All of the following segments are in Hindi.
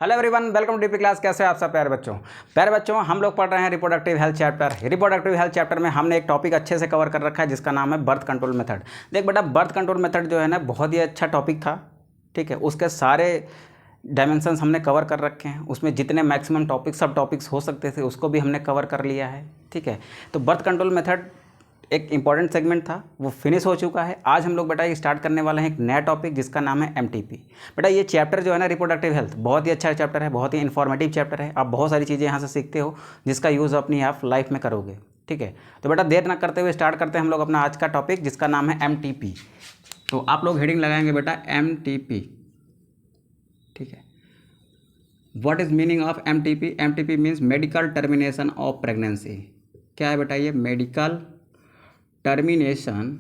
Hello everyone, welcome to DP class. कैसे हो आप सब प्यारे बच्चों हम लोग पढ़ रहे हैं reproductive health chapter. Reproductive health chapter में हमने एक टॉपिक अच्छे से कवर कर रखा है जिसका नाम है बर्थ कंट्रोल मेथड। देख बेटा, बर्थ कंट्रोल मेथड जो है ना बहुत ही अच्छा टॉपिक था, ठीक है। उसके सारे डायमेंशंस हमने कवर कर रखे हैं, उसमें जितने मैक्सिमम टॉपिक सब टॉपिक्स हो सकते थे उसको भी हमने कवर कर लिया है, ठीक है। तो बर्थ कंट्रोल मेथड एक इंपॉर्टेंट सेगमेंट था, वो फिनिश हो चुका है। आज हम लोग बेटा ये स्टार्ट करने वाले हैं एक नया टॉपिक जिसका नाम है एमटीपी। बेटा ये चैप्टर जो है ना रिप्रोडक्टिव हेल्थ बहुत ही अच्छा चैप्टर है, बहुत ही इन्फॉर्मेटिव चैप्टर है। आप बहुत सारी चीज़ें यहाँ से सीखते हो जिसका यूज़ अपनी आप लाइफ में करोगे, ठीक है। तो बेटा देर ना करते हुए स्टार्ट करते हैं हम लोग अपना आज का टॉपिक जिसका नाम है एमटीपी। तो आप लोग हेडिंग लगाएंगे बेटा एमटीपी, ठीक है। What is meaning of MTP? MTP means medical termination of pregnancy. क्या है बेटा ये? Medical termination,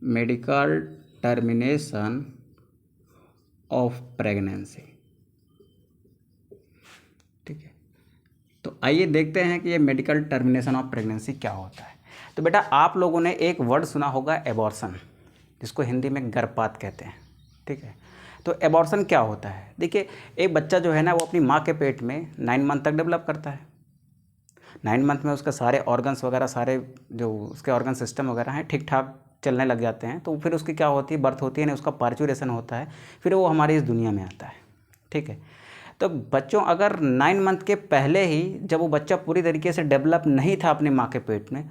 medical termination of pregnancy, ठीक है। तो आइए देखते हैं कि ये मेडिकल टर्मिनेशन ऑफ प्रेगनेंसी क्या होता है। तो बेटा आप लोगों ने एक वर्ड सुना होगा एबॉर्शन, जिसको हिंदी में गर्भपात कहते हैं, ठीक है। तो एबॉर्शन क्या होता है? देखिए, एक बच्चा जो है ना वो अपनी माँ के पेट में 9 मंथ तक डेवलप करता है। 9 मंथ में उसके सारे ऑर्गन्स वगैरह, सारे जो उसके ऑर्गन सिस्टम वगैरह हैं ठीक ठाक चलने लग जाते हैं। तो फिर उसकी क्या होती है, बर्थ होती है ना, उसका पार्चुरेशन होता है, फिर वो हमारी इस दुनिया में आता है, ठीक है। तो बच्चों अगर 9 मंथ के पहले ही, जब वो बच्चा पूरी तरीके से डेवलप नहीं था अपनी माँ के पेट में,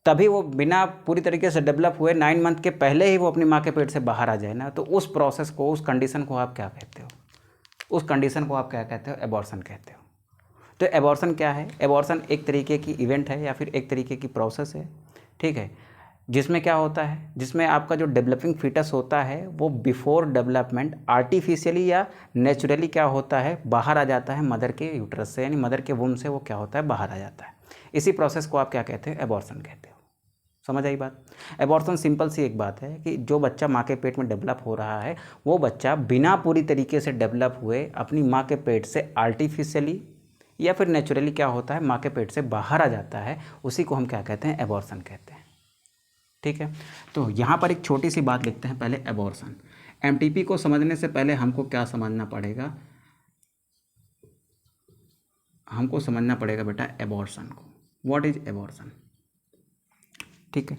तभी वो बिना पूरी तरीके से डेवलप हुए 9 मंथ के पहले ही वो अपनी माँ के पेट से बाहर आ जाए ना, तो उस प्रोसेस को, उस कंडीशन को आप क्या कहते हो? उस कंडीशन को आप क्या कहते हो? एबॉर्शन कहते हो। तो एबॉर्शन क्या है? एबॉर्शन एक तरीके की इवेंट है या फिर एक तरीके की प्रोसेस है, ठीक है। जिसमें क्या होता है, जिसमें आपका जो डेवलपिंग फीटस होता है वो बिफोर डेवलपमेंट आर्टिफिशियली या नेचुरली क्या होता है, बाहर आ जाता है मदर के यूट्रस से, यानी मदर के वूम से वो क्या होता है, बाहर आ जाता है। इसी प्रोसेस को आप क्या कहते हो? एबॉर्शन कहते हो। समझ आई बात? एबॉर्शन सिंपल सी एक बात है कि जो बच्चा माँ के पेट में डेवलप हो रहा है वो बच्चा बिना पूरी तरीके से डेवलप हुए अपनी माँ के पेट से आर्टिफिशियली या फिर नेचुरली क्या होता है, माँ के पेट से बाहर आ जाता है, उसी को हम क्या कहते हैं? एबॉर्शन कहते हैं, ठीक है। तो यहाँ पर एक छोटी सी बात लिखते हैं पहले, एबॉर्शन। एमटीपी को समझने से पहले हमको क्या समझना पड़ेगा? हमको समझना पड़ेगा बेटा एबॉर्शन को। What is abortion? ठीक है।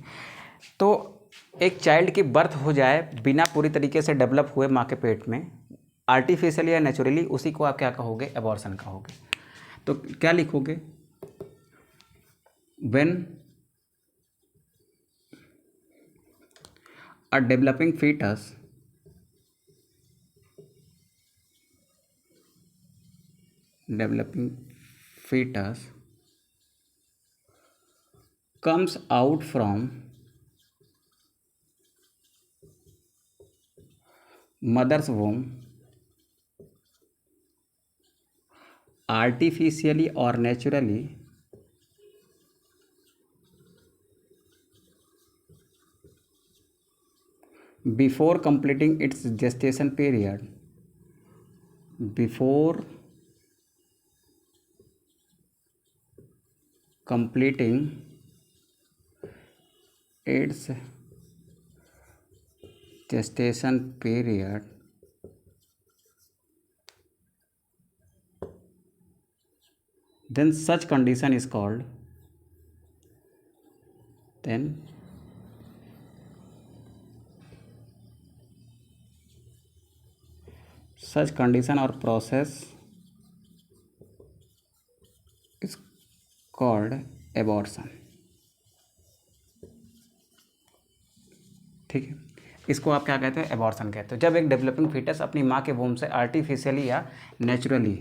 तो एक चाइल्ड की बर्थ हो जाए बिना पूरी तरीके से डेवलप हुए माँ के पेट में, आर्टिफिशियली या नेचुरली, उसी को आप क्या कहोगे? एबॉर्शन कहोगे। तो क्या लिखोगे? When a developing fetus comes out from mother's womb artificially or naturally before completing its gestation period, before completing its gestation period, then such condition is called, then such condition or process is called abortion, ठीक है। इसको आप क्या कहते हो? एबॉर्शन कहते हो। जब एक डेवलपिंग फीटस अपनी माँ के वूम से आर्टिफिशियली या नेचुरली,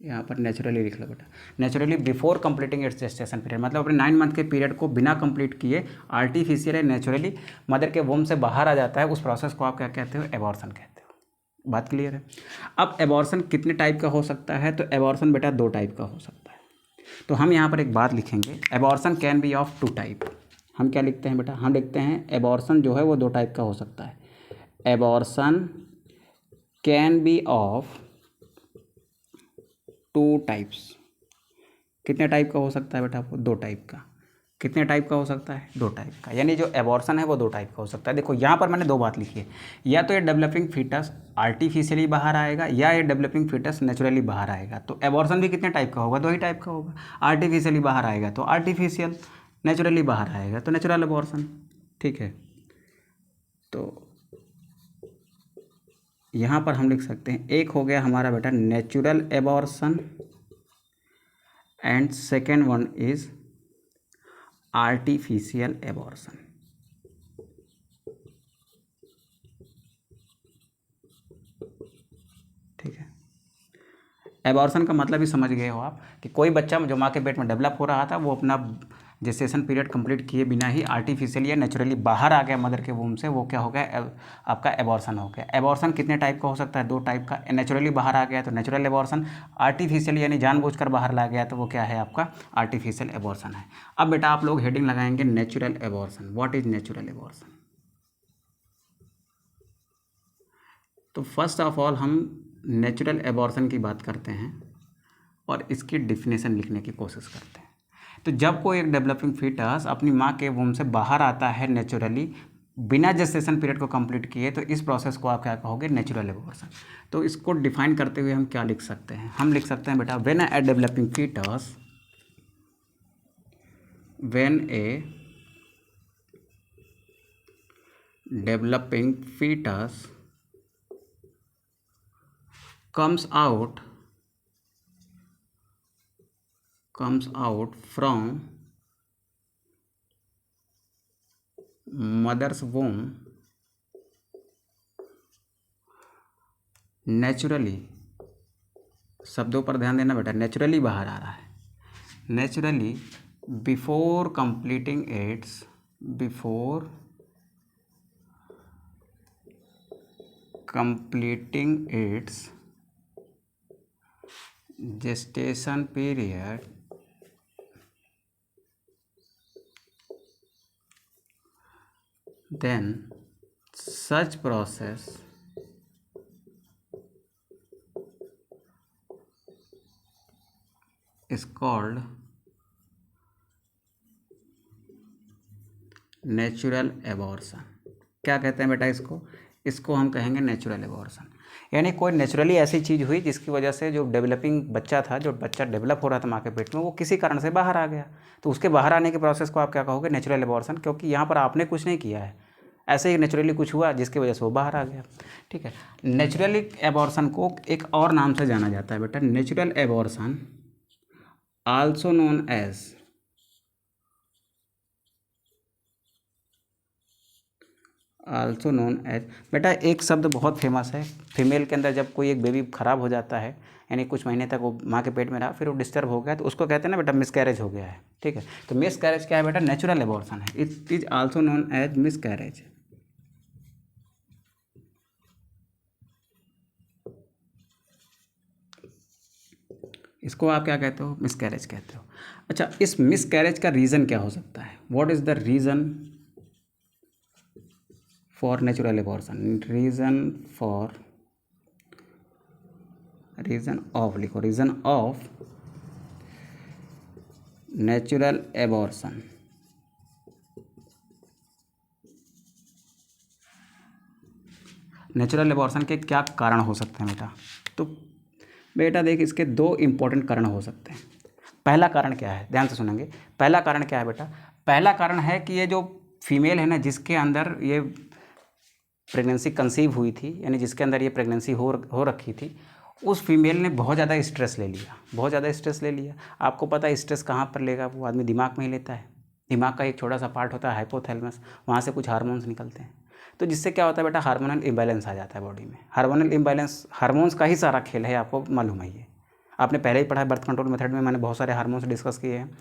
यहाँ पर नेचुरली लिख लो बेटा, naturally before completing it's gestation period, मतलब अपने 9 मंथ के पीरियड को बिना कंप्लीट किए आर्टिफिशियल या नेचुरली मदर के वूम से बाहर आ जाता है, उस प्रोसेस को आप क्या कहते हो? एबॉर्शन कहते हो। बात क्लियर है? अब एबॉर्शन कितने टाइप का हो सकता है? तो एबॉर्शन बेटा 2 टाइप का हो सकता है। तो हम यहाँ पर एक बात लिखेंगे, abortion can be of 2 type. हम क्या लिखते हैं बेटा? हम लिखते हैं एबॉर्शन जो है वो 2 टाइप का हो सकता है। Abortion can be of 2 types. कितने टाइप का हो सकता है बेटा? आपको 2 टाइप का। कितने टाइप का हो सकता है? 2 टाइप का। यानी जो एबॉर्शन है वो 2 टाइप का हो सकता है। देखो यहाँ पर मैंने 2 बात लिखी है, या तो ये डेवलपिंग फीटस आर्टिफिशियली बाहर आएगा, या ये डेवलपिंग फीटस नेचुरली बाहर आएगा। तो एबॉर्शन भी कितने टाइप का होगा? 2 ही टाइप का होगा। आर्टिफिशियली बाहर आएगा तो आर्टिफिशियल, नेचुरली बाहर आएगा तो नेचुरल एबॉर्शन। ठीक है, तो यहाँ पर हम लिख सकते हैं, एक हो गया हमारा बेटा natural abortion and second one is artificial abortion. ठीक है, एबॉर्शन का मतलब ही समझ गए हो आप कि कोई बच्चा जो माँ के पेट में डेवलप हो रहा था वो अपना जेस्टेशन पीरियड कंप्लीट किए बिना ही आर्टिफिशियली या नेचुरली बाहर आ गया मदर के वूम से, वो क्या हो गया? आपका एबॉर्शन हो गया। एबॉर्शन कितने टाइप का हो सकता है? 2 टाइप का। नेचुरली बाहर आ गया तो नेचुरल एबॉर्शन, आर्टिफिशियली यानी जानबूझकर बाहर ला गया तो वो क्या है? आपका आर्टिफिशियल एबॉर्शन है। अब बेटा आप लोग हेडिंग लगाएंगे natural abortion. What is natural abortion? तो फर्स्ट ऑफ ऑल हम नेचुरल एबॉर्शन की बात करते हैं और इसकी डिफिनेशन लिखने की कोशिश करते हैं। तो जब कोई एक डेवलपिंग फीटस अपनी माँ के वूम से बाहर आता है नेचुरली बिना जेस्टेशन पीरियड को कंप्लीट किए, तो इस प्रोसेस को आप क्या कहोगे? Natural abortion. तो इसको डिफाइन करते हुए हम क्या लिख सकते हैं? हम लिख सकते हैं बेटा when a developing fetus, when a developing fetus comes out from mother's womb naturally, शब्दों पर ध्यान देना बेटा, नेचुरली बाहर आ रहा है, naturally before completing it's gestation period, then such process is called natural abortion. क्या कहते हैं बेटा इसको? इसको हम कहेंगे नेचुरल एबॉर्शन। यानी कोई नेचुरली ऐसी चीज़ हुई जिसकी वजह से जो डेवलपिंग बच्चा था, जो बच्चा डेवलप हो रहा था माँ के पेट में, वो किसी कारण से बाहर आ गया, तो उसके बाहर आने के प्रोसेस को आप क्या कहोगे? Natural abortion. क्योंकि यहाँ पर आपने कुछ नहीं किया है, ऐसे ही नेचुरली कुछ हुआ जिसकी वजह से वो बाहर आ गया। ठीक है, नेचुरली एबॉर्शन को एक और नाम से जाना जाता है बेटा, natural abortion also known as बेटा एक शब्द बहुत फेमस है फीमेल के अंदर, जब कोई एक बेबी ख़राब हो जाता है, यानी कुछ महीने तक वो माँ के पेट में रहा, फिर वो डिस्टर्ब हो गया, तो उसको कहते हैं ना बेटा मिसकैरेज हो गया है। ठीक है, तो मिसकैरेज क्या है बेटा? नेचुरल एबॉर्शन है। It is also known as miscarriage. इसको आप क्या कहते हो? मिसकैरेज कहते हो। अच्छा, इस मिसकैरेज का रीज़न क्या हो सकता है? What is the reason for natural abortion? Reason of natural abortion. Natural abortion के क्या कारण हो सकते हैं बेटा? तो बेटा देख, इसके 2 इम्पोर्टेंट कारण हो सकते हैं। पहला कारण क्या है? ध्यान से सुनेंगे। पहला कारण क्या है बेटा? पहला कारण है कि ये जो फीमेल है ना, जिसके अंदर ये प्रेगनेंसी कंसीव हुई थी, यानी जिसके अंदर ये प्रेगनेंसी हो रखी थी, उस फीमेल ने बहुत ज़्यादा स्ट्रेस ले लिया। आपको पता है स्ट्रेस कहाँ पर लेगा? वो आदमी दिमाग में ही लेता है। दिमाग का एक छोटा सा पार्ट होता है हाइपोथैलेमस, वहाँ से कुछ हार्मोन्स निकलते हैं, तो जिससे क्या होता है बेटा? हार्मोनल इम्बैलेंस आ जाता है बॉडी में। हार्मोनल इम्बैलेंस, हार्मोन्स का ही सारा खेल है, आपको मालूम है ये। आपने पहले ही पढ़ा है बर्थ कंट्रोल मेथड में, मैंने बहुत सारे हार्मोन्स डिस्कस किए हैं।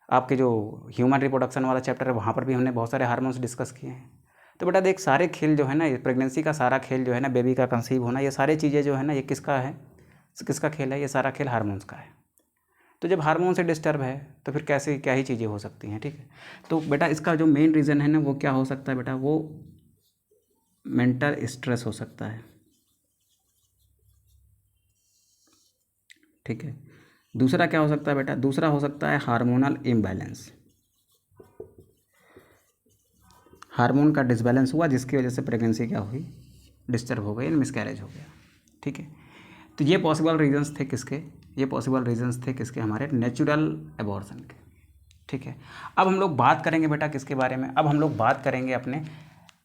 आपके जो ह्यूमन रिप्रोडक्शन वाला चैप्टर है वहाँ पर भी हमने बहुत सारे हार्मोन्स डिस्कस किए हैं। तो बेटा देख, सारे खेल जो है ना, ये प्रेगनेंसी का सारा खेल जो है ना, बेबी का कंसीव होना, ये सारी चीज़ें जो है ना, ये किसका खेल है? ये सारा खेल हार्मोन्स का है। तो जब हार्मोन से डिस्टर्ब है तो फिर कैसे क्या ही चीज़ें हो सकती हैं। ठीक है, तो बेटा इसका जो मेन रीज़न है ना, वो क्या हो सकता है बेटा? वो मेंटल स्ट्रेस हो सकता है। ठीक है, दूसरा क्या हो सकता है बेटा? दूसरा हो सकता है हार्मोनल इम्बैलेंस। हार्मोन का डिसबैलेंस हुआ जिसकी वजह से प्रेगनेंसी क्या हुई, डिस्टर्ब हो गई, मिसकैरेज हो गया। ठीक है, तो ये पॉसिबल रीजंस थे किसके, ये पॉसिबल रीजंस थे किसके, हमारे नेचुरल एबॉर्शन के। ठीक है, अब हम लोग बात करेंगे बेटा किसके बारे में, अब हम लोग बात करेंगे अपने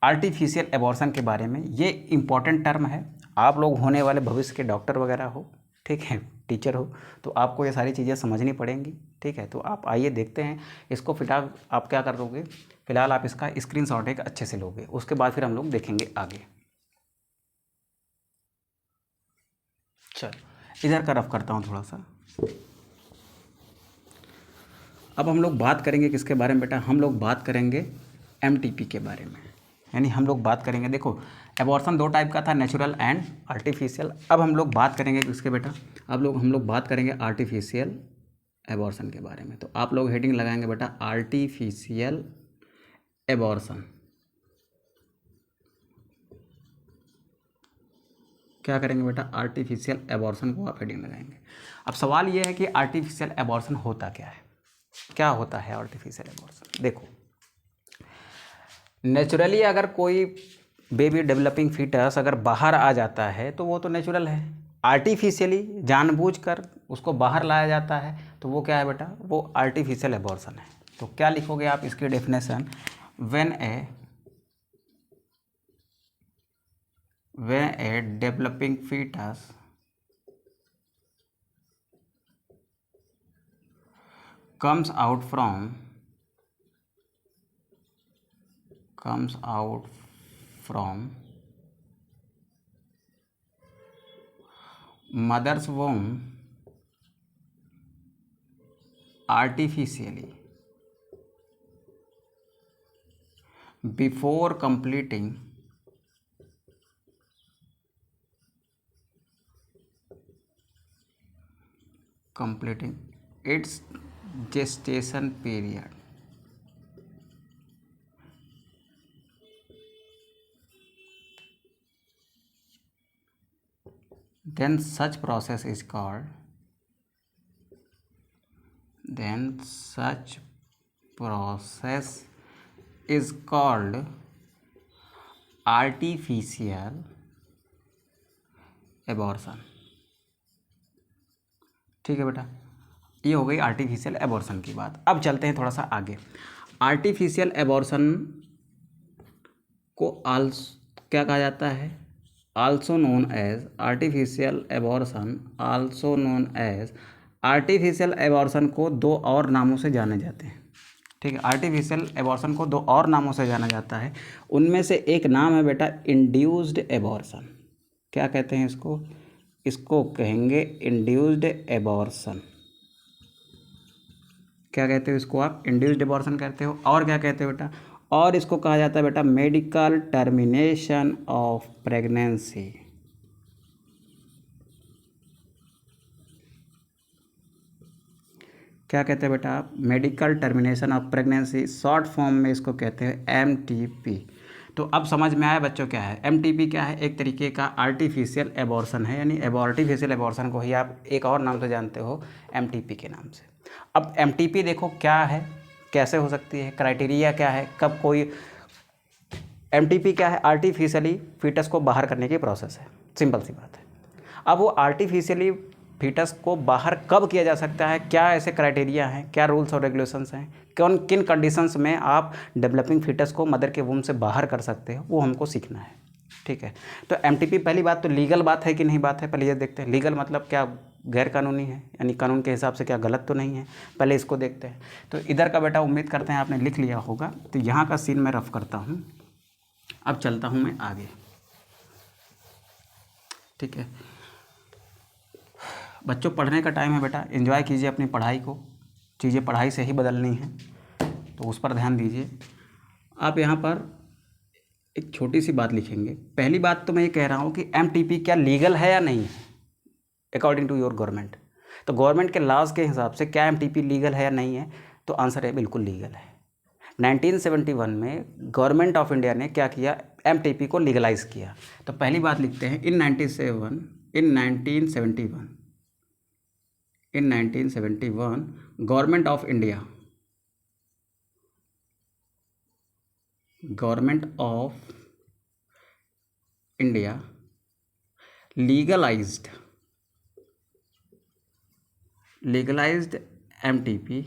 आर्टिफिशियल एबॉर्शन के बारे में। ये इंपॉर्टेंट टर्म है, आप लोग होने वाले भविष्य के डॉक्टर वगैरह हो, ठीक है, टीचर हो, तो आपको ये सारी चीज़ें समझनी पड़ेंगी। ठीक है, तो आप आइए देखते हैं इसको। फिलहाल आप क्या कर लोगे, फिलहाल आप इसका स्क्रीनशॉट एक अच्छे से लोगे, उसके बाद फिर हम लोग देखेंगे आगे। चल इधर का रफ करता हूँ थोड़ा सा। अब हम लोग बात करेंगे किसके बारे में बेटा, हम लोग बात करेंगे एमटीपी के बारे में, यानी हम लोग बात करेंगे, देखो एबॉर्शन दो टाइप का था, नेचुरल एंड आर्टिफिशियल। अब हम लोग बात करेंगे किसके बेटा, अब हम लोग बात करेंगे आर्टिफिशियल एबॉर्शन के बारे में। तो आप लोग हेडिंग लगाएंगे बेटा आर्टिफिशियल एबॉर्शन। क्या करेंगे बेटा, आर्टिफिशियल एबॉर्शन को आप हेडिंग लगाएंगे। अब सवाल ये है कि आर्टिफिशियल एबॉर्शन होता क्या है, क्या होता है आर्टिफिशियल एबॉर्शन। देखो नेचुरली अगर कोई बेबी डेवलपिंग फीटस अगर बाहर आ जाता है तो वो तो नेचुरल है, आर्टिफिशियली जानबूझकर उसको बाहर लाया जाता है तो वो क्या है बेटा, वो आर्टिफिशियल एबॉर्शन है। तो क्या लिखोगे आप इसकी definition, when a developing fetus comes out from mother's womb artificially before completing its gestation period, then such process is called artificial abortion. ठीक है बेटा, ये हो गई आर्टिफिशियल एबॉर्शन की बात। अब चलते हैं थोड़ा सा आगे। आर्टिफिशियल एबॉर्शन को क्या कहा जाता है, also known as artificial abortion, also known as artificial abortion को दो और नामों से जाने जाते हैं। ठीक है, आर्टिफिशियल एबॉर्शन को दो और नामों से जाना जाता है, उनमें से एक नाम है बेटा इंड्यूस्ड एबॉर्शन। क्या कहते हैं इसको, इसको कहेंगे इंड्यूस्ड एबॉर्शन। क्या कहते हो इसको आप, इंड्यूस्ड एबॉर्शन कहते हो। और क्या कहते हो बेटा, और इसको कहा जाता है बेटा मेडिकल टर्मिनेशन ऑफ प्रेगनेंसी। क्या कहते हैं बेटा आप, medical termination of pregnancy, short form में इसको कहते हैं एमटीपी। तो अब समझ में आया बच्चों क्या है एमटीपी, क्या है, एक तरीके का आर्टिफिशियल एबॉर्शन है, यानी आर्टिफिशियल एबॉर्शन को ही आप एक और नाम से जानते हो एमटीपी के नाम से। अब एमटीपी देखो क्या है, कैसे हो सकती है, क्राइटेरिया क्या है, कब कोई, एमटीपी क्या है, आर्टिफिशियली फीटस को बाहर करने की प्रोसेस है, सिंपल सी बात है। अब वो आर्टिफिशियली फीटस को बाहर कब किया जा सकता है, क्या ऐसे क्राइटेरिया हैं, क्या रूल्स और रेगुलेशंस हैं, किन कंडीशंस में आप डेवलपिंग फीटस को मदर के वूम से बाहर कर सकते हो, वो हमको सीखना है। ठीक है, तो एमटीपी पहली बात तो लीगल बात है कि नहीं बात है, पहले ये देखते हैं। लीगल मतलब क्या, गैर कानूनी है, यानी कानून के हिसाब से क्या गलत तो नहीं है, पहले इसको देखते हैं। तो इधर का बेटा उम्मीद करते हैं आपने लिख लिया होगा, तो यहाँ का सीन मैं रफ करता हूँ। अब चलता हूँ मैं आगे। ठीक है बच्चों, पढ़ने का टाइम है बेटा, एंजॉय कीजिए अपनी पढ़ाई को, चीज़ें पढ़ाई से ही बदलनी है, तो उस पर ध्यान दीजिए। आप यहाँ पर एक छोटी सी बात लिखेंगे। पहली बात तो मैं ये कह रहा हूँ कि एमटीपी क्या लीगल है या नहीं है अकॉर्डिंग टू योर गवर्नमेंट। तो गवर्नमेंट के लॉज के हिसाब से क्या एमटीपी लीगल है या नहीं है, तो आंसर है बिल्कुल लीगल है। 1971 में गवर्नमेंट ऑफ इंडिया ने क्या किया, एमटीपी को लीगलाइज किया। तो पहली बात लिखते हैं इन 1971 government of India government of India legalised MTP,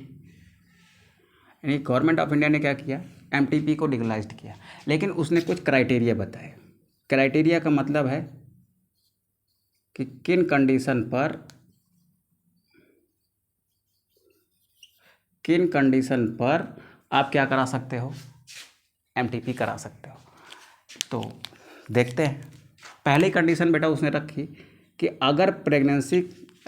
यानी गवर्नमेंट ऑफ इंडिया ने क्या किया, एमटीपी को लीगलाइज्ड किया, लेकिन उसने कुछ क्राइटेरिया बताए। क्राइटेरिया का मतलब है कि किन कंडीशन पर आप क्या करा सकते हो, एमटीपी करा सकते हो। तो देखते हैं। पहली कंडीशन बेटा उसने रखी कि अगर प्रेगनेंसी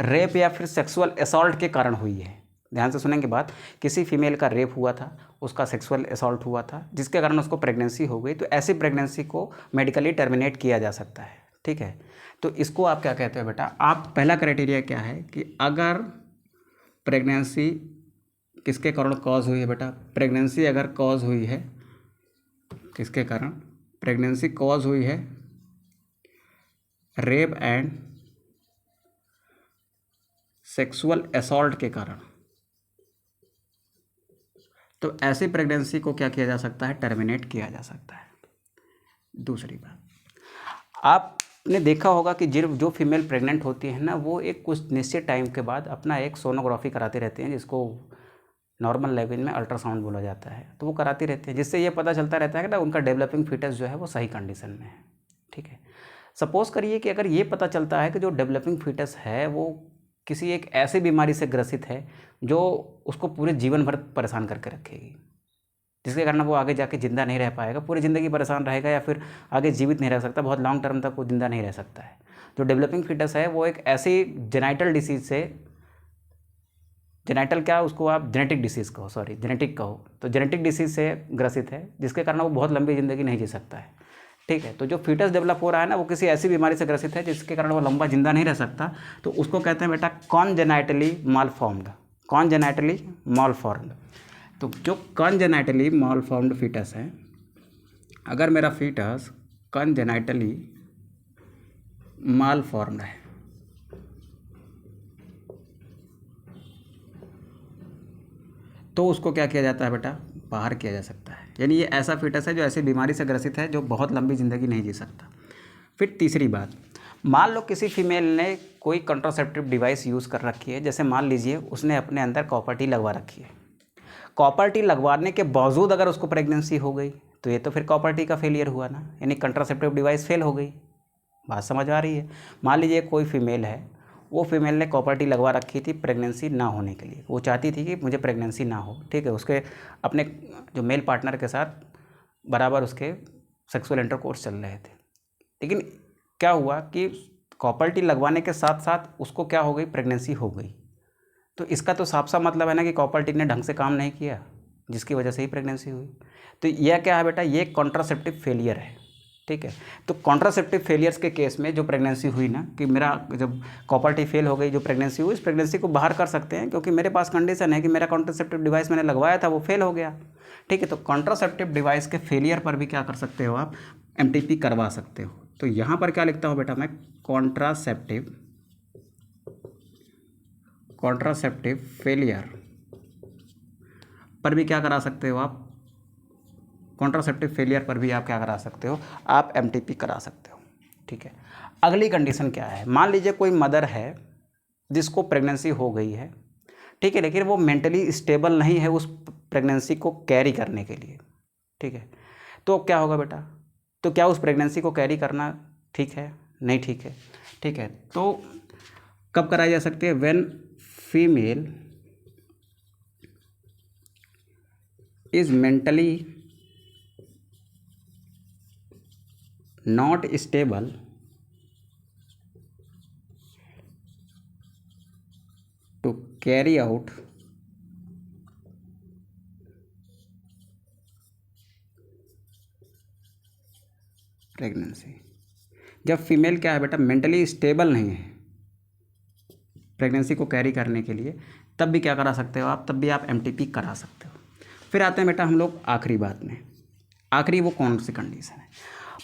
रेप या फिर सेक्सुअल असॉल्ट के कारण हुई है, ध्यान से सुनेंगे बात, किसी फीमेल का रेप हुआ था, उसका सेक्सुअल असॉल्ट हुआ था, जिसके कारण उसको प्रेगनेंसी हो गई, तो ऐसी प्रेगनेंसी को मेडिकली टर्मिनेट किया जा सकता है। ठीक है, तो इसको आप क्या कहते हो बेटा, आप पहला क्राइटेरिया क्या है कि अगर प्रेगनेंसी किसके कारण कॉज हुई है बेटा, प्रेगनेंसी अगर कॉज हुई है, किसके कारण, प्रेगनेंसी कॉज हुई है रेप एंड सेक्सुअल असॉल्ट के कारण, तो ऐसी प्रेगनेंसी को क्या किया जा सकता है, टर्मिनेट किया जा सकता है। दूसरी बात, आपने देखा होगा कि जो फीमेल प्रेग्नेंट होती है ना, वो एक कुछ निश्चित टाइम के बाद अपना एक सोनोग्राफी कराते रहते हैं, जिसको नॉर्मल लैंग्वेज में अल्ट्रासाउंड बोला जाता है। तो वो कराती रहती है, जिससे ये पता चलता रहता है कि ना उनका डेवलपिंग फीटस जो है वो सही कंडीशन में है। ठीक है, सपोज़ करिए कि अगर ये पता चलता है कि जो डेवलपिंग फीटस है वो किसी एक ऐसी बीमारी से ग्रसित है जो उसको पूरे जीवन भर परेशान करके रखेगी, जिसके कारण वो आगे जाके ज़िंदा नहीं रह पाएगा, पूरी ज़िंदगी परेशान रहेगा, या फिर आगे जीवित नहीं रह सकता, बहुत लॉन्ग टर्म तक वो ज़िंदा नहीं रह सकता है। जो डेवलपिंग फीटस है वो एक ऐसी जेनाइटल डिसीज़ से, जेनाइटल क्या, उसको आप जेनेटिक डिसीज़ कहो, सॉरी जेनेटिक कहो, तो जेनेटिक डिसीज़ से ग्रसित है, जिसके कारण वो बहुत लंबी ज़िंदगी नहीं जी सकता है। ठीक है, तो जो फीटस डेवलप हो रहा है ना, वो किसी ऐसी बीमारी से ग्रसित है जिसके कारण वो लंबा जिंदा नहीं रह सकता, तो उसको कहते हैं बेटा कॉन्जेनाइटली मालफॉर्म्ड, कॉन्जेनाइटली मालफॉर्म्ड। तो जो कॉन्जेनाइटली मालफॉर्म्ड फीटस है, अगर मेरा फीटस कॉन्जेनाइटली मालफॉर्म्ड है, तो उसको क्या किया जाता है बेटा, बाहर किया जा सकता है। यानी ये ऐसा फीटस है जो ऐसी बीमारी से ग्रसित है जो बहुत लंबी ज़िंदगी नहीं जी सकता। फिर तीसरी बात, मान लो किसी फीमेल ने कोई कंट्रासेप्टिव डिवाइस यूज़ कर रखी है, जैसे मान लीजिए उसने अपने अंदर कॉपर टी लगवा रखी है, कॉपर टी लगवाने के बावजूद अगर उसको प्रेगनेंसी हो गई, तो ये तो फिर कॉपर टी का फेलियर हुआ ना, यानी कंट्रासेप्टिव डिवाइस फेल हो गई। बात समझ आ रही है। मान लीजिए कोई फीमेल है, वो फीमेल ने कॉपर टी लगवा रखी थी प्रेगनेंसी ना होने के लिए, वो चाहती थी कि मुझे प्रेगनेंसी ना हो। ठीक है, उसके अपने जो मेल पार्टनर के साथ बराबर उसके सेक्सुअल इंटरकोर्स चल रहे थे, लेकिन क्या हुआ कि कॉपर टी लगवाने के साथ साथ उसको क्या हो गई, प्रेगनेंसी हो गई। तो इसका तो साफ साफ मतलब है ना कि कॉपर टी ने ढंग से काम नहीं किया, जिसकी वजह से ही प्रेगनेंसी हुई। तो यह क्या है बेटा, ये कॉन्ट्रासेप्टिव फेलियर है। ठीक है, तो कॉन्ट्रासेप्टिव फेलियर्स के केस में जो प्रेगनेंसी हुई ना, कि मेरा जब कॉपर टी फेल हो गई, जो प्रेगनेंसी हुई, इस प्रेगनेंसी को बाहर कर सकते हैं, क्योंकि मेरे पास कंडीशन है कि मेरा कॉन्ट्रासेप्टिव डिवाइस मैंने लगवाया था, वो फेल हो गया। ठीक है, तो कॉन्ट्रासेप्टिव डिवाइस के फेलियर पर भी क्या कर सकते हो आप, एमटीपी करवा सकते हो। तो यहाँ पर क्या लिखता हूँ बेटा मैं, कॉन्ट्रासेप्टिव फेलियर पर भी क्या करा सकते हो आप, कॉन्ट्रासेप्टिव फेलियर पर भी आप क्या करा सकते हो, आप एमटीपी करा सकते हो। ठीक है, अगली कंडीशन क्या है, मान लीजिए कोई मदर है जिसको प्रेगनेंसी हो गई है, ठीक है, लेकिन वो मेंटली स्टेबल नहीं है उस प्रेगनेंसी को कैरी करने के लिए। ठीक है, तो क्या होगा बेटा, तो क्या उस प्रेगनेंसी को कैरी करना ठीक है, नहीं ठीक है। ठीक है, तो कब कराई जा सकती है, when female is mentally not stable to carry out pregnancy. जब फीमेल क्या है बेटा, मेंटली स्टेबल नहीं है प्रेगनेंसी को कैरी करने के लिए, तब भी क्या करा सकते हो आप, तब भी आप एमटीपी करा सकते हो। फिर आते हैं बेटा हम लोग आखिरी बात में, आखिरी वो कौन सी कंडीशन है,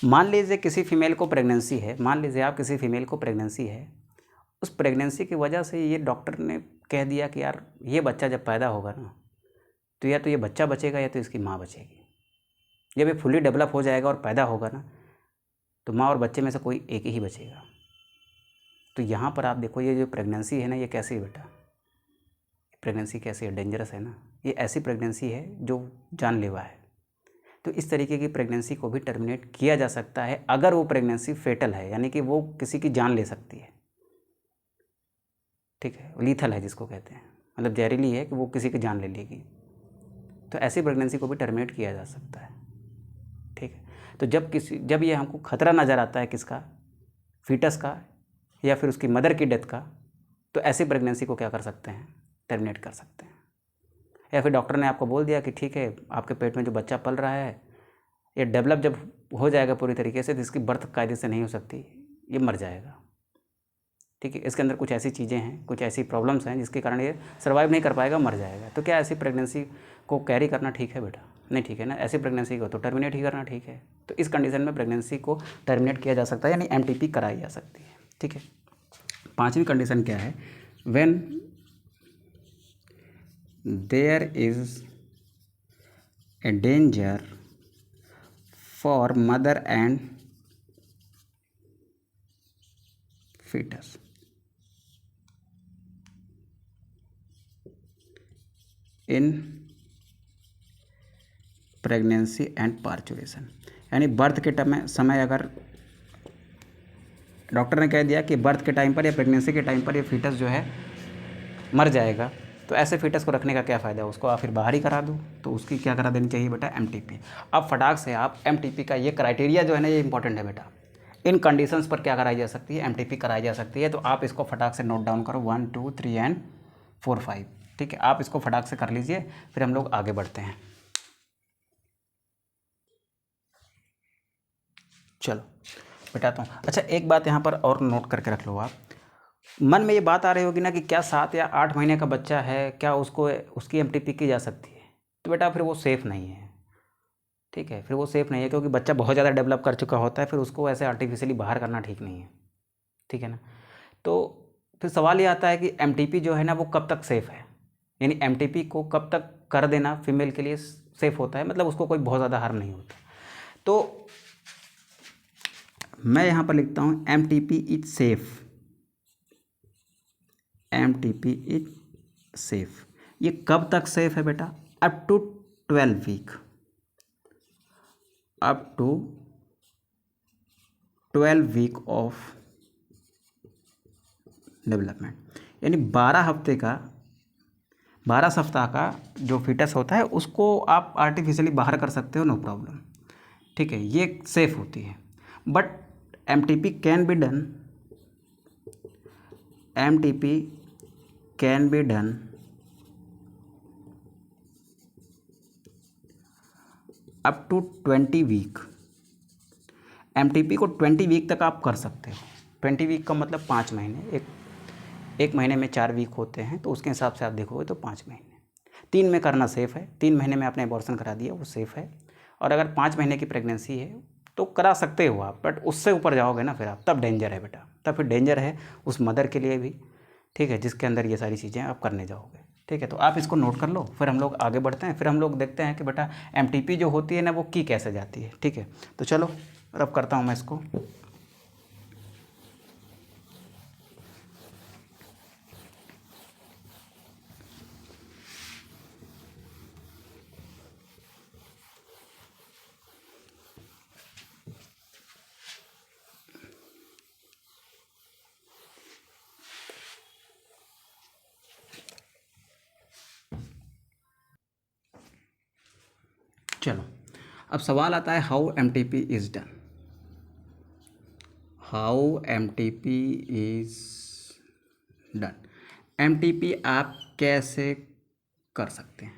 मान लीजिए किसी फीमेल को प्रेगनेंसी है, मान लीजिए आप किसी फीमेल को प्रेगनेंसी है, उस प्रेगनेंसी की वजह से ये डॉक्टर ने कह दिया कि यार ये बच्चा जब पैदा होगा ना, तो या तो ये बच्चा बचेगा या तो इसकी माँ बचेगी। जब ये फुली डेवलप हो जाएगा और पैदा होगा ना, तो माँ और बच्चे में से कोई एक ही बचेगा। तो यहाँ पर आप देखो, ये जो प्रेगनेंसी है ना, ये कैसी है बेटा, प्रेगनेंसी कैसी है, डेंजरस है ना। ये ऐसी प्रेगनेंसी है जो जानलेवा है। तो इस तरीके की प्रेगनेंसी को भी टर्मिनेट किया जा सकता है अगर वो प्रेगनेंसी फेटल है, यानी कि वो किसी की जान ले सकती है। ठीक है, लीथल है जिसको कहते हैं, मतलब जहरीली है कि वो किसी की जान ले लेगी। तो ऐसी प्रेगनेंसी को भी टर्मिनेट किया जा सकता है। ठीक है, तो जब ये हमको खतरा नज़र आता है किसका, फीटस का या फिर उसकी मदर की डेथ का, तो ऐसी प्रेगनेंसी को क्या कर सकते हैं, टर्मिनेट कर सकते हैं। या फिर डॉक्टर ने आपको बोल दिया कि ठीक है, आपके पेट में जो बच्चा पल रहा है ये डेवलप जब हो जाएगा पूरी तरीके से, तो इसकी बर्थ कायदे से नहीं हो सकती, ये मर जाएगा। ठीक है, इसके अंदर कुछ ऐसी चीज़ें हैं, कुछ ऐसी प्रॉब्लम्स हैं जिसके कारण ये सर्वाइव नहीं कर पाएगा, मर जाएगा। तो क्या ऐसी प्रेगनेंसी को कैरी करना ठीक है बेटा? नहीं ठीक है ना। ऐसी प्रेगनेंसी को तो टर्मिनेट ही करना ठीक है। तो इस कंडीशन में प्रेगनेंसी को टर्मिनेट किया जा सकता है, यानी एमटीपी कराई जा सकती है। ठीक है, पांचवी कंडीशन क्या है, when there is a danger for mother and fetus in pregnancy and parturition, यानी बर्थ के समय अगर डॉक्टर ने कह दिया कि बर्थ के टाइम पर या प्रेगनेंसी के टाइम पर ये फीटस जो है मर जाएगा, तो ऐसे फीटस को रखने का क्या फ़ायदा है, उसको आप फिर बाहर ही करा दो। तो उसकी क्या करा देनी चाहिए बेटा, एमटीपी। अब फटाक से आप एमटीपी का ये क्राइटेरिया जो है ना, ये इंपॉर्टेंट है बेटा। इन कंडीशंस पर क्या कराई जा सकती है, एमटीपी कराई जा सकती है। तो आप इसको फटाक से नोट डाउन करो, 1 2 3 एंड 4 5। ठीक है, आप इसको फटाक से कर लीजिए, फिर हम लोग आगे बढ़ते हैं। चलो बेटा, तो अच्छा एक बात यहाँ पर और नोट करके रख लो आप, मन में ये बात आ रही होगी ना कि क्या 7 या 8 महीने का बच्चा है, क्या उसकी एमटीपी की जा सकती है? तो बेटा फिर वो सेफ़ नहीं है। ठीक है, फिर वो सेफ़ नहीं है, क्योंकि बच्चा बहुत ज़्यादा डेवलप कर चुका होता है, फिर उसको ऐसे आर्टिफिशियली बाहर करना ठीक नहीं है। ठीक है ना। तो फिर सवाल ये आता है कि एमटीपी जो है ना, वो कब तक सेफ़ है, यानी एमटीपी को कब तक कर देना फीमेल के लिए सेफ़ होता है, मतलब उसको कोई बहुत ज़्यादा हार्म नहीं होता। तो मैं यहाँ पर लिखता हूँ MTP is safe, MTP is safe. ये कब तक सेफ़ है बेटा, up to 12 week, up to 12 week of development, यानी 12 सप्ताह का जो फीटस होता है उसको आप आर्टिफिशियली बाहर कर सकते हो, नो प्रॉब्लम। ठीक है, ये सेफ होती है। But MTP can be done, MTP can be done up to 20 week. MTP को 20 वीक तक आप कर सकते हो। 20 वीक का मतलब 5 महीने, एक महीने में 4 वीक होते हैं, तो उसके हिसाब से आप देखोगे तो 5 महीने। 3 में करना सेफ़ है, 3 महीने में आपने अबॉर्शन करा दिया, वो सेफ़ है। और अगर 5 महीने की प्रेगनेंसी है तो करा सकते हो आप, बट उससे ऊपर जाओगे ना फिर आप, तब डेंजर है बेटा, तब फिर डेंजर है उस मदर के लिए भी। ठीक है, जिसके अंदर ये सारी चीज़ें आप करने जाओगे। ठीक है, तो आप इसको नोट कर लो, फिर हम लोग आगे बढ़ते हैं। फिर हम लोग देखते हैं कि बेटा एमटीपी जो होती है ना, वो की कैसे जाती है। ठीक है, तो चलो अब करता हूँ मैं इसको। चलो, अब सवाल आता है how MTP is done, how MTP is done. MTP आप कैसे कर सकते हैं?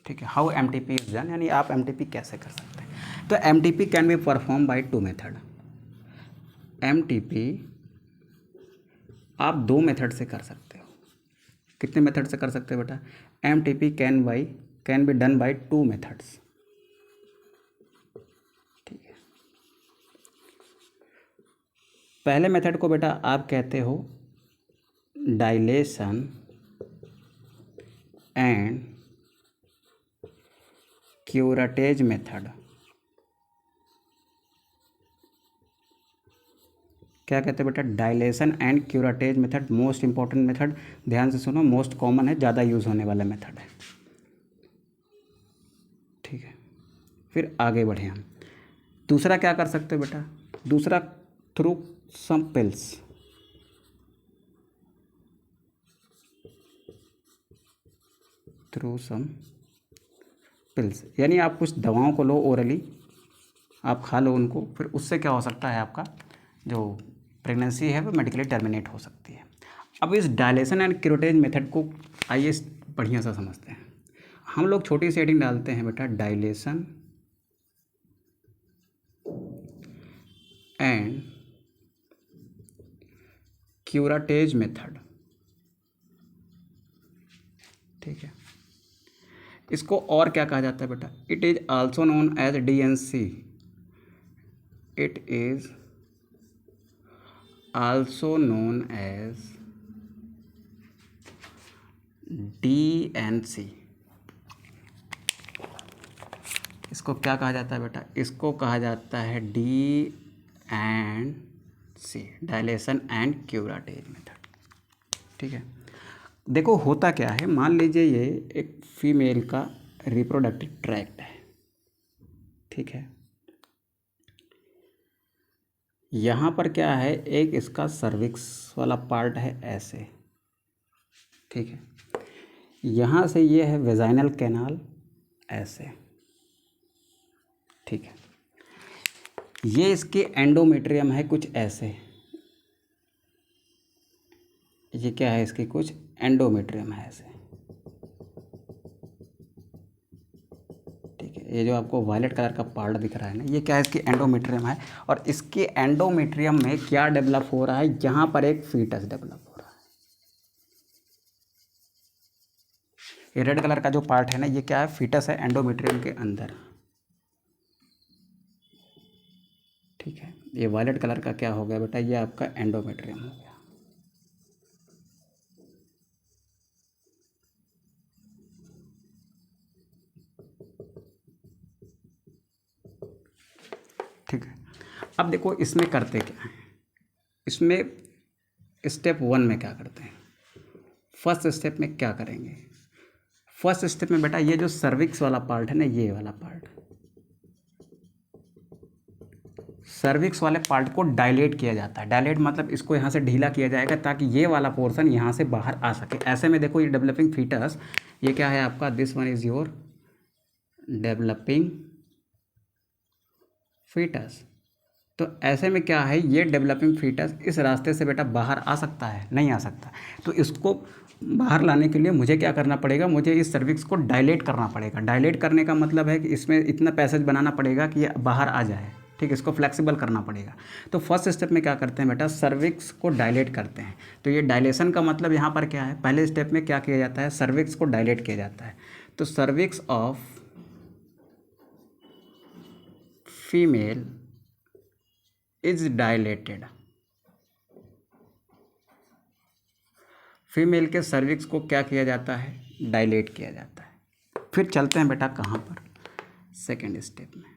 ठीक है, हाउ एमटीपी इज़ डन, यानी आप एमटीपी कैसे कर सकते हैं। तो MTP can be perform by 2 method. MTP आप 2 मेथड से कर सकते हो। कितने मेथड से कर सकते हो बेटा? MTP can be done by 2 methods. ठीक है, पहले मेथड को बेटा आप कहते हो डायलेशन एंड क्यूरेटेज मेथड। क्या कहते हैं बेटा, dilation and curettage method, most important method, ध्यान से सुनो, मोस्ट कॉमन है, ज़्यादा यूज़ होने वाला मेथड है। ठीक है, फिर आगे बढ़े हम। दूसरा क्या कर सकते हो बेटा, दूसरा through some pills, through some pills, यानी आप कुछ दवाओं को लो ओरली, आप खा लो उनको, फिर उससे क्या हो सकता है, आपका जो प्रेगनेंसी है वो मेडिकली टर्मिनेट हो सकती है। अब इस डायलेशन एंड क्यूरेटेज मेथड को आइए बढ़िया सा समझते हैं। हम लोग छोटी सी हेडिंग डालते हैं बेटा, डायलेशन एंड क्यूरेटेज मेथड। ठीक है, इसको और क्या कहा जाता है बेटा, it is also known as DNC, it is also known as DNC। इसको क्या कहा जाता है बेटा, इसको कहा जाता है DNC, dilation and curettage method. ठीक है, देखो होता क्या है, मान लीजिए ये एक फीमेल का रिप्रोडक्टिव ट्रैक्ट है। ठीक है, यहाँ पर क्या है, एक इसका सर्विक्स वाला पार्ट है ऐसे। ठीक है, यहाँ से ये है वेजाइनल कैनाल ऐसे। ठीक है, ये इसके एंडोमेट्रियम है कुछ ऐसे, ये क्या है, इसकी कुछ एंडोमेट्रियम है ऐसे। ठीक है, ये जो आपको वायलेट कलर का पार्ट दिख रहा है ना, ये क्या है, इसकी एंडोमेट्रियम है, और इसके एंडोमेट्रियम में क्या डेवलप हो रहा है, यहाँ पर एक फीटस डेवलप हो रहा है। ये रेड कलर का जो पार्ट है ना, ये क्या है, फीटस है एंडोमेट्रियम के अंदर। ठीक है, ये वायलेट कलर का क्या हो गया बेटा, ये आपका एंडोमेट्रियम हो गया। ठीक है, अब देखो इसमें करते क्या है, इसमें स्टेप 1 में क्या करते हैं, फर्स्ट स्टेप में क्या करेंगे, फर्स्ट स्टेप में बेटा ये जो सर्विक्स वाला पार्ट है ना, ये वाला पार्ट, सर्विक्स वाले पार्ट को डायलेट किया जाता है। डायलेट मतलब इसको यहाँ से ढीला किया जाएगा ताकि ये वाला पोर्शन यहाँ से बाहर आ सके। ऐसे में देखो ये डेवलपिंग फीटस, ये क्या है आपका, this one is your developing fetus. तो ऐसे में क्या है, ये डेवलपिंग फीटस इस रास्ते से बेटा बाहर आ सकता है, नहीं आ सकता। तो इसको बाहर लाने के लिए मुझे क्या करना पड़ेगा, मुझे इस सर्विक्स को डायलेट करना पड़ेगा। डायलेट करने का मतलब है कि इसमें इतना पैसेज बनाना पड़ेगा कि ये बाहर आ जाए। ठीक है, इसको फ्लेक्सिबल करना पड़ेगा। तो फर्स्ट स्टेप में क्या करते हैं बेटा, सर्विक्स को डायलेट करते हैं। तो ये डायलेशन का मतलब यहाँ पर क्या है, पहले स्टेप में क्या किया जाता है, सर्विक्स को डायलेट किया जाता है। तो cervix of female is dilated, female के सर्विक्स को क्या किया जाता है, डायलेट किया जाता है। फिर चलते हैं बेटा कहाँ पर, सेकेंड स्टेप में,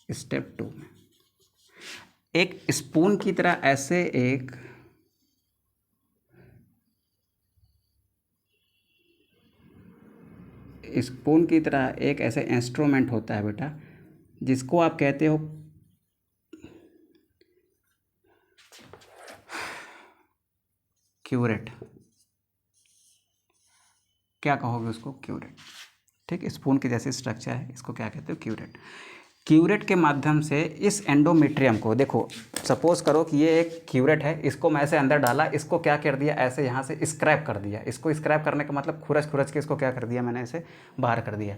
स्टेप 2 में एक स्पून की तरह ऐसे एक स्पून की तरह एक ऐसे इंस्ट्रूमेंट होता है बेटा, जिसको आप कहते हो क्यूरेट। क्या कहोगे उसको, क्यूरेट। ठीक, स्पून की जैसी स्ट्रक्चर है, इसको क्या कहते हो, क्यूरेट। क्यूरेट के माध्यम से इस एंडोमेट्रियम को, देखो सपोज करो कि ये एक क्यूरेट है, इसको मैं ऐसे अंदर डाला, इसको क्या कर दिया, ऐसे यहाँ से स्क्रैप कर दिया। इसको स्क्रैप करने का मतलब खुरच खुरच के इसको क्या कर दिया, मैंने इसे बाहर कर दिया।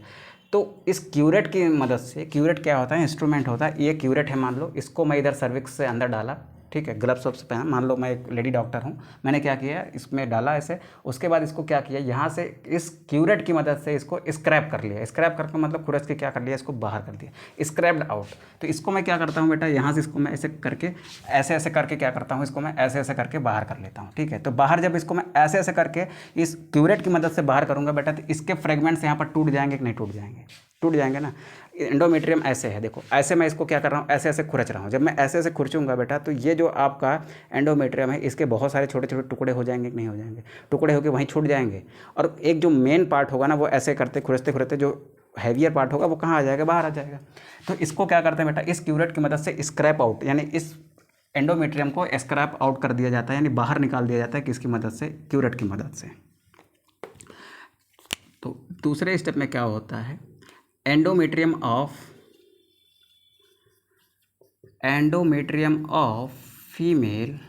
तो इस क्यूरेट की मदद से, क्यूरेट क्या होता है, इंस्ट्रूमेंट होता है। ये क्यूरेट है, मान लो इसको मैं इधर सर्विक्स से अंदर डाला, ठीक है, ग्लव्स वब्स पहना, मान लो मैं एक लेडी डॉक्टर हूँ, मैंने क्या किया, इसमें डाला ऐसे, उसके बाद इसको क्या किया, यहाँ से इस क्यूरेट की मदद से इसको स्क्रैप कर लिया। स्क्रैप करके मतलब खुरच के क्या कर लिया, इसको बाहर कर दिया, स्क्रैप्ड आउट। तो इसको मैं क्या करता हूँ बेटा, यहाँ से इसको मैं ऐसे करके, ऐसे ऐसे करके क्या करता हूँ, इसको मैं ऐसे ऐसे करके बाहर कर लेता हूँ। ठीक है, तो बाहर जब इसको मैं ऐसे ऐसे करके इस क्यूरेट की मदद से बाहर करूँगा बेटा, तो इसके फ्रेगमेंट्स यहाँ पर टूट जाएंगे कि नहीं टूट जाएंगे, टूट जाएंगे ना। एंडोमेट्रियम ऐसे है, देखो ऐसे मैं इसको क्या कर रहा हूँ, ऐसे ऐसे खुरच रहा हूँ। जब मैं ऐसे ऐसे खुरचूंगा बेटा, तो ये जो आपका एंडोमेट्रियम है इसके बहुत सारे छोटे छोटे टुकड़े हो जाएंगे कि नहीं हो जाएंगे, टुकड़े होकर वहीं छूट जाएंगे। और एक जो मेन पार्ट होगा ना, वो ऐसे करते खुरचते खुरचते जो हैवियर पार्ट होगा वो कहाँ आ जाएगा, बाहर आ जाएगा। तो इसको क्या करते हैं बेटा, इस क्यूरेट की मदद से स्क्रैप आउट, यानी इस एंडोमेट्रियम को स्क्रैप आउट कर दिया जाता है, यानी बाहर निकाल दिया जाता है किसकी मदद से, क्यूरेट की मदद से। तो दूसरे स्टेप में क्या होता है, endometrium of female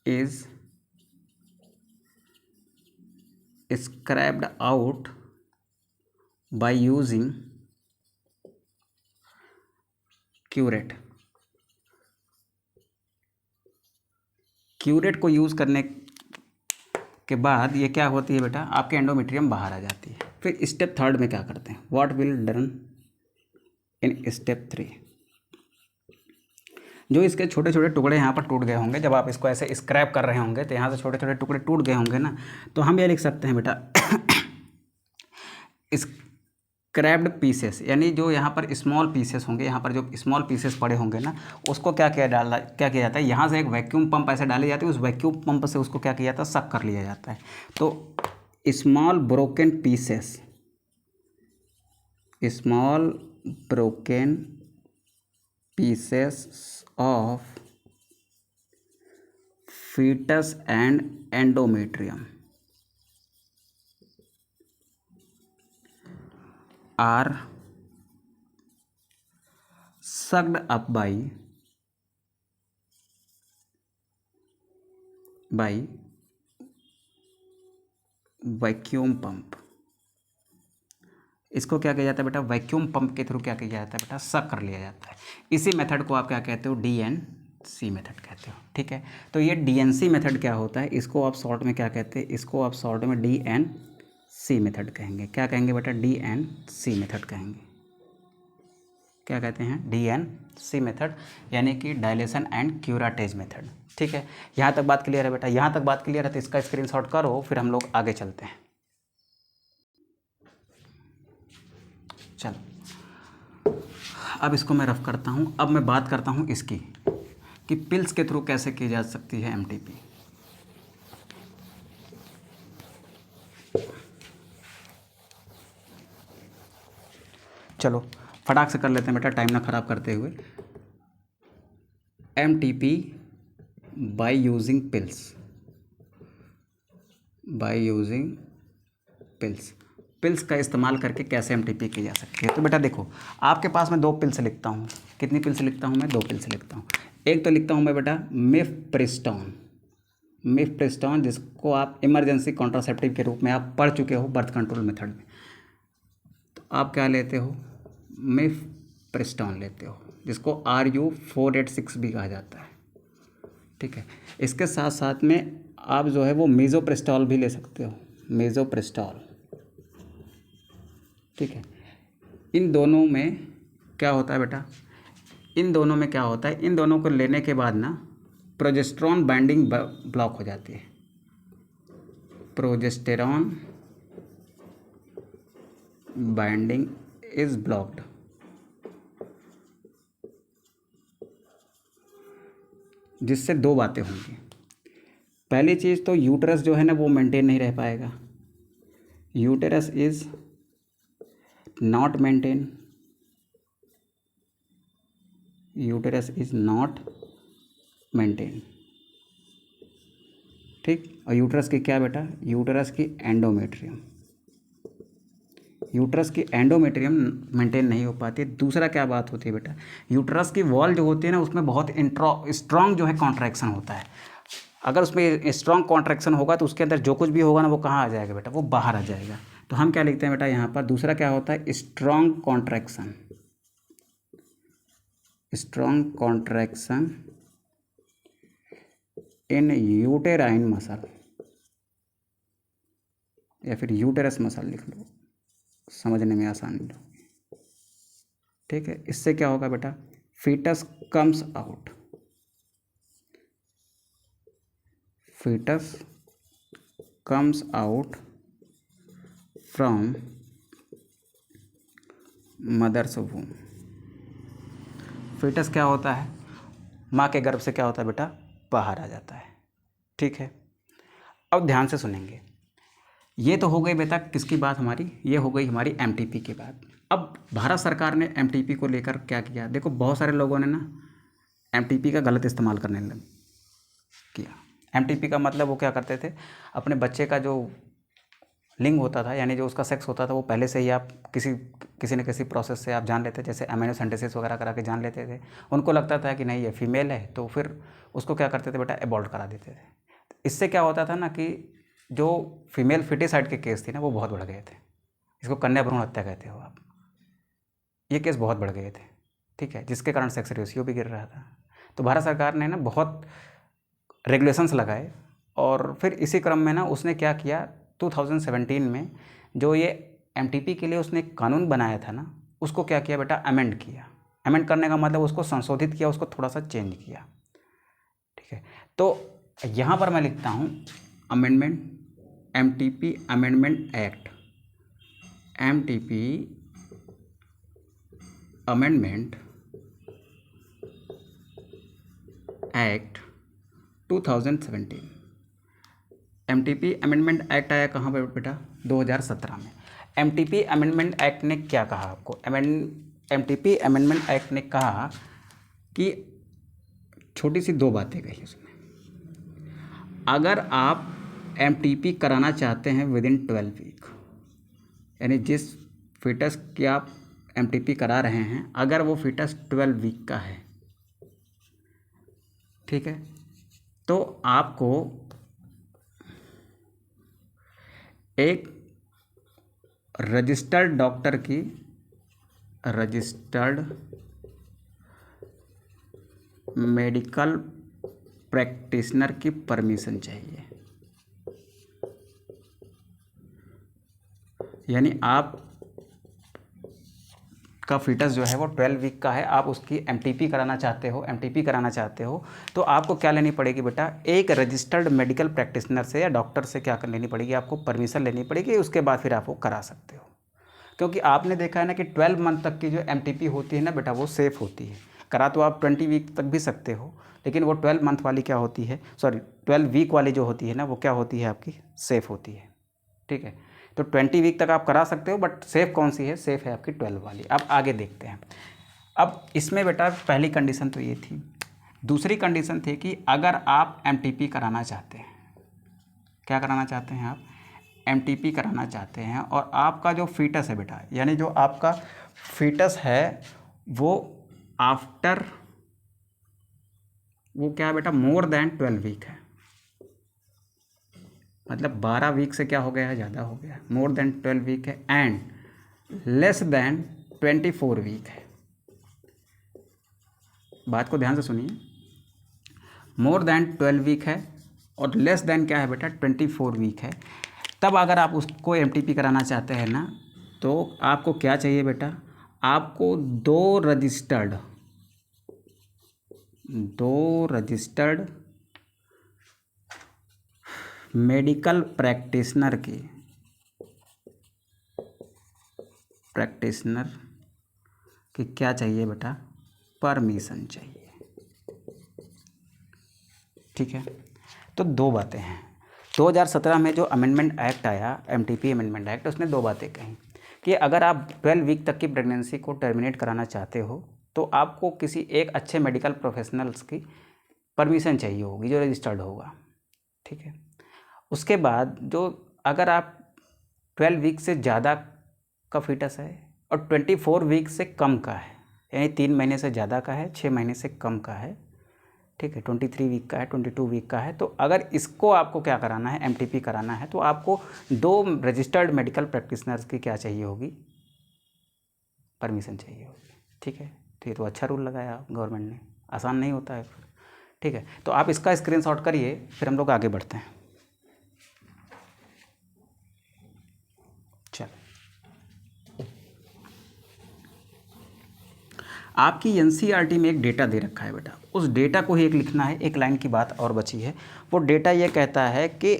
is scraped out by using curate. Curate को यूज़ करने के बाद ये क्या होती है बेटा, आपके एंडोमेट्रियम बाहर आ जाती है। फिर स्टेप थर्ड में क्या करते हैं, what will done in step 3। जो इसके छोटे छोटे टुकड़े यहाँ पर टूट गए होंगे, जब आप इसको ऐसे स्क्रैप कर रहे होंगे तो यहाँ से छोटे छोटे टुकड़े टूट गए होंगे ना, तो हम ये लिख सकते हैं बेटा स्क्रैप्ड पीसेस, यानी जो यहाँ पर स्मॉल पीसेस होंगे, यहाँ पर जो स्मॉल पीसेस पड़े होंगे ना, उसको क्या किया जाता है, यहाँ से एक वैक्यूम पंप ऐसे डाली जाती है, उस वैक्यूम पंप से उसको क्या किया जाता है, सक कर लिया जाता है। तो small broken pieces of fetus and endometrium are sucked up by vacuum pump. इसको क्या किया जाता है बेटा, वैक्यूम पंप के थ्रू क्या किया जाता है बेटा, सक कर लिया जाता है। इसी मेथड को आप क्या कहते हो, DNC मेथड कहते हो। ठीक है, तो ये DNC मेथड क्या होता है, इसको आप शॉर्ट में क्या कहते हैं, इसको आप शॉर्ट में DNC मेथड कहेंगे। क्या कहेंगे बेटा, DNC मेथड कहेंगे। क्या कहते हैं, DNC मेथड, यानी कि डायलेशन एंड क्यूराटेज मेथड। ठीक है, यहाँ तक बात क्लियर है बेटा, यहाँ तक बात क्लियर है तो इसका स्क्रीनशॉट करो, फिर हम लोग आगे चलते हैं। चलो अब इसको मैं रफ करता हूँ। अब मैं बात करता हूँ इसकी कि पिल्स के थ्रू कैसे की जा सकती है MTP। चलो फटाक से कर लेते हैं बेटा, टाइम ना ख़राब करते हुए। MTP बाय यूजिंग पिल्स का इस्तेमाल करके कैसे MTP की जा सकती है। तो बेटा देखो, आपके पास मैं 2 पिल्स लिखता हूँ। कितनी पिल्स लिखता हूँ मैं, 2 पिल्स लिखता हूँ। एक तो लिखता हूँ मैं बेटा मिफप्रिस्टोन, जिसको आप इमरजेंसी कॉन्ट्रासेप्टिव के रूप में आप पढ़ चुके हो बर्थ कंट्रोल मेथड में। तो आप क्या लेते हो, मिफप्रिस्टोन लेते हो, जिसको RU486 भी कहा जाता है। ठीक है, इसके साथ साथ में आप जो है वो मीज़ोप्रेस्टॉल भी ले सकते हो, मीज़ोप्रेस्टॉल। ठीक है, इन दोनों में क्या होता है बेटा, इन दोनों को लेने के बाद ना प्रोजेस्टेरॉन बाइंडिंग ब्लॉक हो जाती है। Progesterone binding is blocked. जिससे 2 बातें होंगी। पहली चीज़ तो यूटरस जो है ना वो मेंटेन नहीं रह पाएगा, यूटेरस इज नॉट मेंटेन, ठीक। और यूटरस की क्या बेटा, यूटरस की एंडोमेट्रियम मेंटेन नहीं हो पाती। दूसरा क्या बात होती है बेटा, यूटरस की वॉल जो होती है ना, उसमें बहुत स्ट्रॉन्ग जो है कॉन्ट्रैक्शन होता है। अगर उसमें स्ट्रॉन्ग कॉन्ट्रैक्शन होगा तो उसके अंदर जो कुछ भी होगा ना वो कहाँ आ जाएगा बेटा, वो बाहर आ जाएगा। तो हम क्या लिखते हैं बेटा यहाँ पर, दूसरा क्या होता है, स्ट्रॉन्ग कॉन्ट्रैक्शन इन यूटेराइन मसल, या फिर यूटेरस मसल लिख लो, समझने में आसानी होगी। ठीक है, इससे क्या होगा बेटा, fetus comes out from mother's womb. Fetus क्या होता है? माँ के गर्भ से क्या होता है बेटा? बाहर आ जाता है। ठीक है, अब ध्यान से सुनेंगे। ये तो हो गई बेटा किसकी बात हमारी? ये हो गई हमारी एमटीपी की बात। अब भारत सरकार ने एमटीपी को लेकर क्या किया? देखो बहुत सारे लोगों ने ना एमटीपी का गलत इस्तेमाल करने लग किया। एमटीपी का मतलब वो क्या करते थे, अपने बच्चे का जो लिंग होता था, यानी जो उसका सेक्स होता था, वो पहले से ही आप किसी न किसी प्रोसेस से आप जान लेते थे, जैसे अमीनो सिंथेसिस वगैरह करा के जान लेते थे। उनको लगता था कि नहीं ये फीमेल है, तो फिर उसको क्या करते थे बेटा? एबॉर्ट करा देते थे। इससे क्या होता था ना कि जो फीमेल फिटिसाइड के केस थे ना वो बहुत बढ़ गए थे। इसको कन्या भ्रूण हत्या कहते हो आप। ये केस बहुत बढ़ गए थे, ठीक है, जिसके कारण सेक्स रेशियो भी गिर रहा था। तो भारत सरकार ने ना बहुत रेगुलेशंस लगाए, और फिर इसी क्रम में ना उसने क्या किया, 2017 में जो ये एमटीपी के लिए उसने कानून बनाया था ना, उसको क्या किया बेटा? अमेंड किया। अमेंड करने का मतलब उसको संशोधित किया, उसको थोड़ा सा चेंज किया। ठीक है, तो यहाँ पर मैं लिखता हूँ amendment, MTP amendment act, MTP amendment act 2017। MTP amendment act आया कहाँ पर बेटा? 2017 में। एमटीपी अमेंडमेंट एक्ट ने क्या कहा आपको? एमटीपी अमेंडमेंट एक्ट ने कहा कि छोटी सी दो बातें कही उसमें। अगर आप एमटीपी कराना चाहते हैं विद इन 12 वीक, यानी जिस फीटस की आप एमटीपी करा रहे हैं, अगर वो फीटस 12 वीक का है, ठीक है, तो आपको एक रजिस्टर्ड डॉक्टर की, रजिस्टर्ड मेडिकल प्रैक्टिशनर की परमिशन चाहिए। यानी आप का फीटस जो है वो 12 वीक का है, आप उसकी एमटीपी कराना चाहते हो, तो आपको क्या लेनी पड़ेगी बेटा? एक रजिस्टर्ड मेडिकल प्रैक्टिशनर से या डॉक्टर से क्या कर लेनी पड़ेगी? आपको परमिशन लेनी पड़ेगी, उसके बाद फिर आप वो करा सकते हो। क्योंकि आपने देखा है ना कि 12 मंथ तक की जो एमटीपी होती है ना बेटा, वो सेफ़ होती है। करा तो आप 20 वीक तक भी सकते हो, लेकिन वो 12 मंथ वाली क्या होती है, 12 वीक वाली जो होती है ना, वो क्या होती है आपकी? सेफ़ होती है। ठीक है, तो 20 वीक तक आप करा सकते हो, बट सेफ़ कौन सी है? सेफ़ है आपकी 12 वाली। अब आगे देखते हैं। अब इसमें बेटा पहली कंडीशन तो ये थी। दूसरी कंडीशन थी कि अगर आप एमटीपी कराना चाहते हैं, क्या कराना चाहते हैं आप? एमटीपी कराना चाहते हैं, और आपका जो फीटस है बेटा, यानी जो आपका फीटस है वो आफ्टर, वो क्या है बेटा? मोर देन 12 वीक है, मतलब 12 वीक से क्या हो गया है? ज़्यादा हो गया है। मोर देन 12 वीक है एंड लेस देन 24 वीक है। बात को ध्यान से सुनिए। मोर देन 12 वीक है और लेस देन क्या है बेटा? 24 वीक है। तब अगर आप उसको एमटीपी कराना चाहते हैं ना, तो आपको क्या चाहिए बेटा? आपको दो रजिस्टर्ड मेडिकल प्रैक्टिशनर की क्या चाहिए बेटा? परमिशन चाहिए। ठीक है, तो दो बातें हैं। 2017 में जो अमेंडमेंट एक्ट आया, एमटीपी अमेंडमेंट एक्ट, उसने दो बातें कही कि अगर आप 12 वीक तक की प्रेगनेंसी को टर्मिनेट कराना चाहते हो, तो आपको किसी एक अच्छे मेडिकल प्रोफेशनल्स की परमिशन चाहिए होगी जो रजिस्टर्ड होगा। ठीक है, उसके बाद जो अगर आप 12 वीक से ज़्यादा का फीटस है और 24 वीक से कम का है, यानी 3 महीने से ज़्यादा का है, 6 महीने से कम का है, ठीक है, 23 वीक का है, 22 वीक का है, तो अगर इसको आपको क्या कराना है? एमटीपी कराना है, तो आपको दो रजिस्टर्ड मेडिकल प्रैक्टिशनर्स की क्या चाहिए होगी? परमिशन चाहिए होगी। ठीक है, तो ये तो अच्छा रूल लगाया गवर्नमेंट ने, आसान नहीं होता है। ठीक है, तो आप इसका स्क्रीनशॉट करिए, फिर हम लोग आगे बढ़ते हैं। चलो, आपकी एनसीईआरटी में एक डेटा दे रखा है बेटा, उस डेटा को ही एक लिखना है। एक लाइन की बात और बची है। वो डेटा ये कहता है कि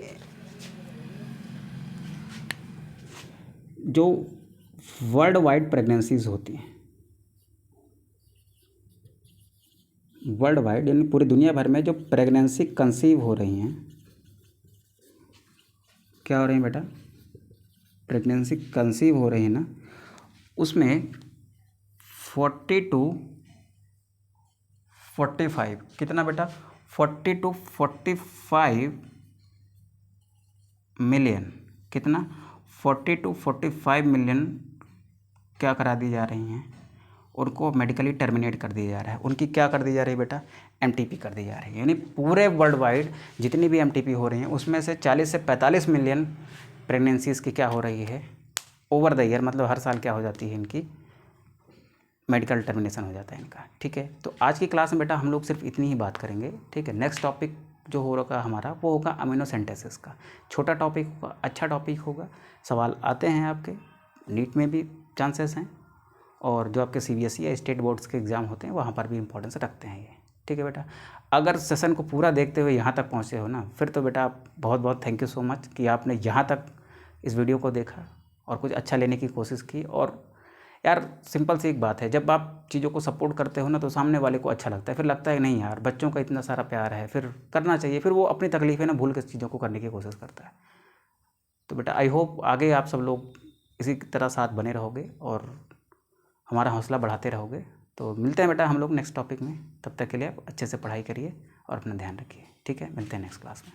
जो वर्ल्ड वाइड प्रेगनेंसीज होती हैं, वर्ल्ड वाइड यानी पूरी दुनिया भर में जो प्रेगनेंसी कंसीव हो रही हैं, क्या हो रही हैं बेटा, प्रेगनेंसी कंसीव हो रही है ना, उसमें 40 to 45, कितना बेटा, 40 to 45 मिलियन, कितना, 40 to 45 मिलियन क्या करा दी जा रही हैं, उनको मेडिकली टर्मिनेट कर दिया जा रहा है। उनकी क्या कर दी जा रही है बेटा, एमटीपी कर दी जा रही है। यानी पूरे वर्ल्ड वाइड जितनी भी एमटीपी हो रही हैं उसमें से 40 से 45 मिलियन प्रेगनेंसीज की क्या हो रही है, ओवर द ईयर, मतलब हर साल क्या हो जाती है, इनकी मेडिकल टर्मिनेशन हो जाता है इनका। ठीक है, तो आज की क्लास में बेटा हम लोग सिर्फ इतनी ही बात करेंगे। ठीक है, नेक्स्ट टॉपिक जो हो रहा हमारा वो होगा अमीनोसेंटेसिस का। छोटा टॉपिक होगा, अच्छा टॉपिक होगा, सवाल आते हैं आपके नीट में भी चांसेस हैं, और जो आपके सीबीएसई या स्टेट बोर्ड्स के एग्ज़ाम होते हैं वहाँ पर भी इंपॉर्टेंस रखते हैं ये। ठीक है बेटा, अगर सेशन को पूरा देखते हुए यहाँ तक पहुँचे हो ना, फिर तो बेटा आप बहुत बहुत थैंक यू सो मच कि आपने यहाँ तक इस वीडियो को देखा और कुछ अच्छा लेने की कोशिश की। और यार सिंपल सी एक बात है, जब आप चीज़ों को सपोर्ट करते हो ना तो सामने वाले को अच्छा लगता है, फिर लगता है नहीं यार बच्चों का इतना सारा प्यार है, फिर करना चाहिए, फिर वो अपनी तकलीफ़ें ना भूल के चीज़ों को करने की कोशिश करता है। तो बेटा आई होप आगे आप सब लोग इसी तरह साथ बने रहोगे और हमारा हौसला बढ़ाते रहोगे। तो मिलते हैं बेटा हम लोग नेक्स्ट टॉपिक में, तब तक के लिए आप अच्छे से पढ़ाई करिए और अपना ध्यान रखिए। ठीक है, मिलते हैं नेक्स्ट क्लास में।